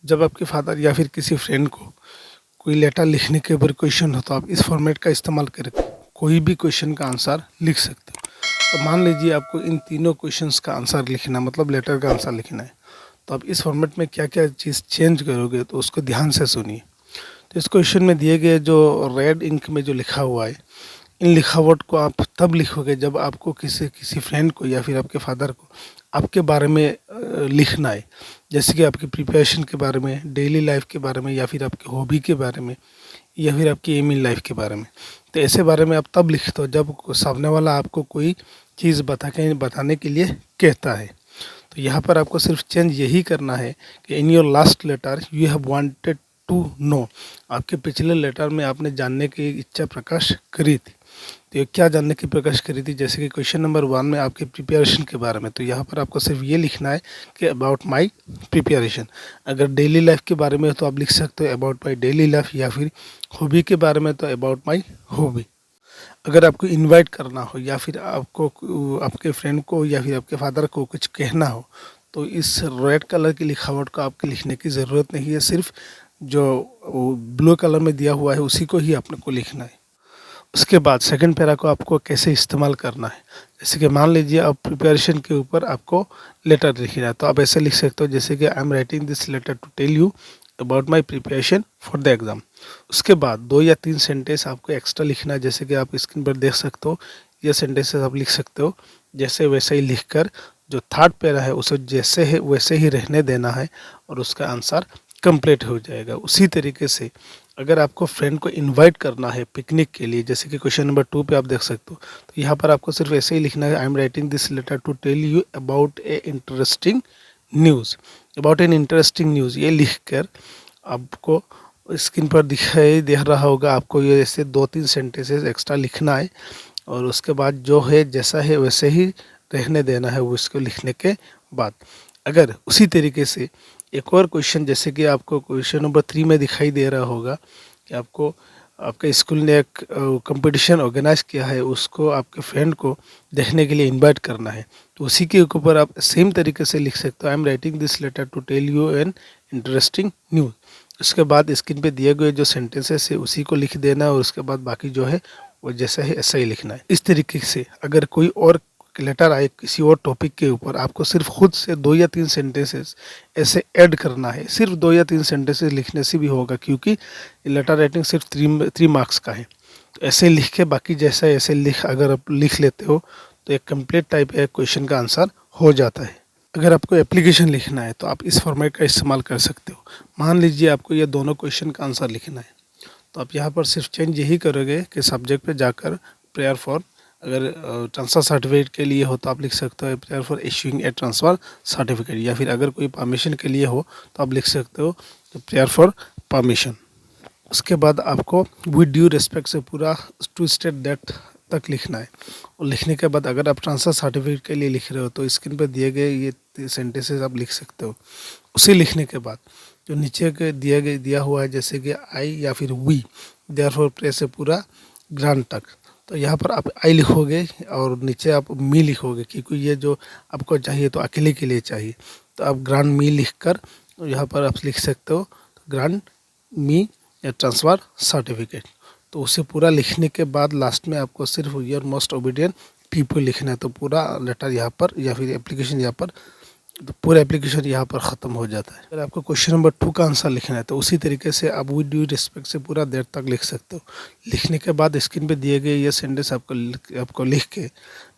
जब आपके फादर या फिर किसी फ्रेंड को कोई लेटर लिखने के ऊपर क्वेश्चन हो तो आप इस फॉर्मेट का इस्तेमाल करके कोई भी क्वेश्चन का आंसर लिख सकते हो। तो मान लीजिए आपको इन तीनों क्वेश्चंस का आंसर लिखना मतलब लेटर का आंसर लिखना है, तो आप इस फॉर्मेट में क्या क्या चीज़ चेंज करोगे तो उसको ध्यान से सुनिए। तो इस क्वेश्चन में दिए गए जो रेड इंक में जो लिखा हुआ है, इन लिखावट को आप तब लिखोगे जब आपको किसी किसी फ्रेंड को या फिर आपके फादर को आपके बारे में लिखना है, जैसे कि आपकी प्रिपरेशन के बारे में, डेली लाइफ के बारे में, या फिर आपकी हॉबी के बारे में, या फिर आपकी एम इन लाइफ के बारे में। तो ऐसे बारे में आप तब लिखते हो जब सामने वाला आपको कोई चीज़ बताने के लिए कहता है। तो यहाँ पर आपको सिर्फ चेंज यही करना है कि in your last letter you have wanted to know, आपके पिछले लेटर में आपने जानने की इच्छा प्रकाश करी थी। तो ये क्या जानने की प्रकाश करी थी, जैसे कि क्वेश्चन नंबर 1 में आपके प्रिपरेशन के बारे में, तो यहाँ पर आपको सिर्फ ये लिखना है कि अबाउट माई प्रिपरेशन। अगर डेली लाइफ के बारे में हो तो आप लिख सकते हो अबाउट माई डेली लाइफ, या फिर हॉबी के बारे में तो अबाउट माई हॉबी। अगर आपको इनवाइट करना हो या फिर आपको आपके फ्रेंड को या फिर आपके फादर को कुछ कहना हो तो इस रेड कलर की लिखावट को आपके लिखने की ज़रूरत नहीं है, सिर्फ जो ब्लू कलर में दिया हुआ है उसी को ही आपने को लिखना है। उसके बाद सेकंड पैरा को आपको कैसे इस्तेमाल करना है, जैसे कि मान लीजिए आप प्रिपरेशन के ऊपर आपको लेटर लिखना है, तो आप ऐसे लिख सकते हो जैसे कि I am writing this letter to tell you about my preparation for the exam. उसके बाद 2 या 3 सेंटेंस आपको एक्स्ट्रा लिखना है, जैसे कि आप स्क्रीन पर देख सकते हो, ये सेंटेंसेस आप लिख सकते हो जैसे वैसे ही लिखकर जो थर्ड पैरा है उसे जैसे है वैसे ही रहने देना है और उसका आंसर कंप्लीट हो जाएगा। उसी तरीके से अगर आपको फ्रेंड को इनवाइट करना है पिकनिक के लिए, जैसे कि क्वेश्चन नंबर 2 पे आप देख सकते हो, तो यहाँ पर आपको सिर्फ ऐसे ही लिखना है I am writing this letter to tell you about a interesting news, about an interesting news. ये लिख कर आपको स्क्रीन पर दिखाई दे रहा होगा, आपको ये ऐसे 2-3 सेंटेंसेस एक्स्ट्रा लिखना है और उसके बाद जो है जैसा है वैसे ही रहने देना है वो इसको लिखने के बाद। अगर उसी तरीके से एक और क्वेश्चन, जैसे कि आपको क्वेश्चन नंबर 3 में दिखाई दे रहा होगा कि आपको आपके स्कूल ने एक कंपटीशन ऑर्गेनाइज किया है, उसको आपके फ्रेंड को देखने के लिए इनवाइट करना है, तो उसी के ऊपर आप सेम तरीके से लिख सकते हो I am writing this letter to tell you an interesting news. उसके बाद स्क्रीन पे दिए गए जो सेंटेंसेस है उसी को लिख देना और उसके बाद बाकी जो है वो जैसा है ऐसा ही लिखना है। इस तरीके से अगर कोई और लेटर आए किसी और टॉपिक के ऊपर, आपको सिर्फ खुद से 2 या 3 सेंटेंसेस ऐसे ऐड करना है। सिर्फ 2 या 3 सेंटेंसेस लिखने से भी होगा, क्योंकि लेटर राइटिंग सिर्फ 3 मार्क्स का है। तो ऐसे लिख के बाकी जैसा ऐसे अगर आप लिख लेते हो तो एक कंप्लीट टाइप एक क्वेश्चन का आंसर हो जाता है। अगर आपको एप्लीकेशन लिखना है तो आप इस फॉर्मेट का इस्तेमाल कर सकते हो। मान लीजिए आपको ये दोनों क्वेश्चन का आंसर लिखना है, तो आप यहाँ पर सिर्फ चेंज यही करोगे कि सब्जेक्ट पे जाकर प्रेयर फॉर, अगर ट्रांसफ़र सर्टिफिकेट के लिए हो तो आप लिख सकते हो prayer for issuing A transfer certificate, या फिर अगर कोई परमिशन के लिए हो तो आप लिख सकते हो प्रेयर फॉर परमिशन। उसके बाद आपको विद ड्यू रिस्पेक्ट से पूरा टू स्टेट दैट तक लिखना है। और लिखने के बाद अगर आप ट्रांसफ़र सर्टिफिकेट के लिए लिख रहे हो तो स्क्रीन पर दिए गए ये सेंटेंसेस आप लिख सकते हो। उसे लिखने के बाद जो नीचे के दिया हुआ है जैसे कि आई या फिर वी, देयरफॉर प्रेस से पूरा ग्रांट तक, तो यहाँ पर आप आई लिखोगे और नीचे आप मी लिखोगे, क्योंकि ये जो आपको चाहिए तो अकेले के लिए चाहिए, तो आप ग्रांट मी लिख कर यहाँ पर आप लिख सकते हो ग्रांट मी या ट्रांसफ़र सर्टिफिकेट। तो उसे पूरा लिखने के बाद लास्ट में आपको सिर्फ योर मोस्ट ओबीडियंट पीपल लिखना है, तो पूरा लेटर यहाँ पर या फिर एप्लीकेशन यहाँ पर, तो पूरा एप्लीकेशन यहाँ पर ख़त्म हो जाता है। अगर आपको क्वेश्चन नंबर 2 का आंसर लिखना है तो उसी तरीके से आप विद ड्यू रिस्पेक्ट से पूरा देर तक लिख सकते हो। लिखने के बाद स्क्रीन पे दिए गए ये सेंटेंस आपको लिख के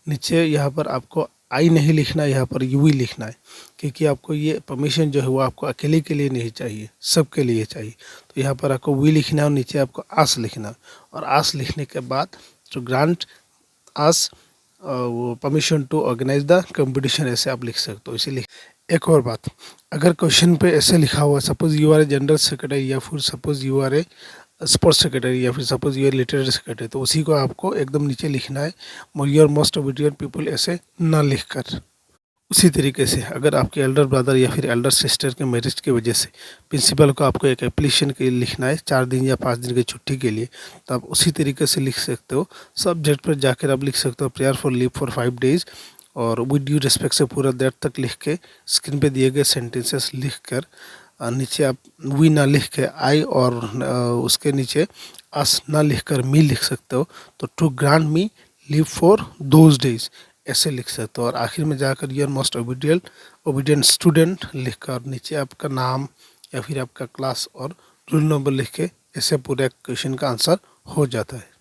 नीचे यहाँ पर आपको आई नहीं लिखना है, यहाँ पर यू ही लिखना है, क्योंकि आपको ये परमिशन जो है वो आपको अकेले के लिए नहीं चाहिए, सबके लिए चाहिए। तो यहाँ पर आपको वी लिखना है और नीचे आपको आस लिखना है, और आस लिखने के बाद तो ग्रांट आस वो permission to organise the competition ऐसे आप लिख सकते हो। इसीलिए एक और बात, अगर क्वेश्चन पे ऐसे लिखा हुआ suppose you are a general secretary, या फिर suppose you are a sports secretary, या फिर suppose you are literary secretary, तो उसी को आपको एकदम नीचे लिखना है योर मोस्ट ओबीडियंट पीपल ऐसे ना लिख कर। उसी तरीके से अगर आपके एल्डर ब्रदर या फिर एल्डर सिस्टर के मैरिज की वजह से प्रिंसिपल को आपको एक एप्लीकेशन के लिखना है 4 दिन या 5 दिन की छुट्टी के लिए, तो आप उसी तरीके से लिख सकते हो। सब्जेक्ट पर जाकर आप लिख सकते हो prayer for leave for 5 days, और विद ड्यू रिस्पेक्ट से पूरा देर तक लिख के स्क्रीन पे दिए गए सेंटेंसेस लिख कर नीचे आप वी ना लिख के आई और उसके नीचे अस ना लिख कर मी लिख सकते हो। तो to grant me leave for those days ऐसे लिख सकते हो। और आखिर में जाकर योर मोस्ट ओबीडियंट स्टूडेंट लिख कर नीचे आपका नाम या फिर आपका क्लास और रोल नंबर लिख के ऐसे पूरे क्वेश्चन का आंसर हो जाता है।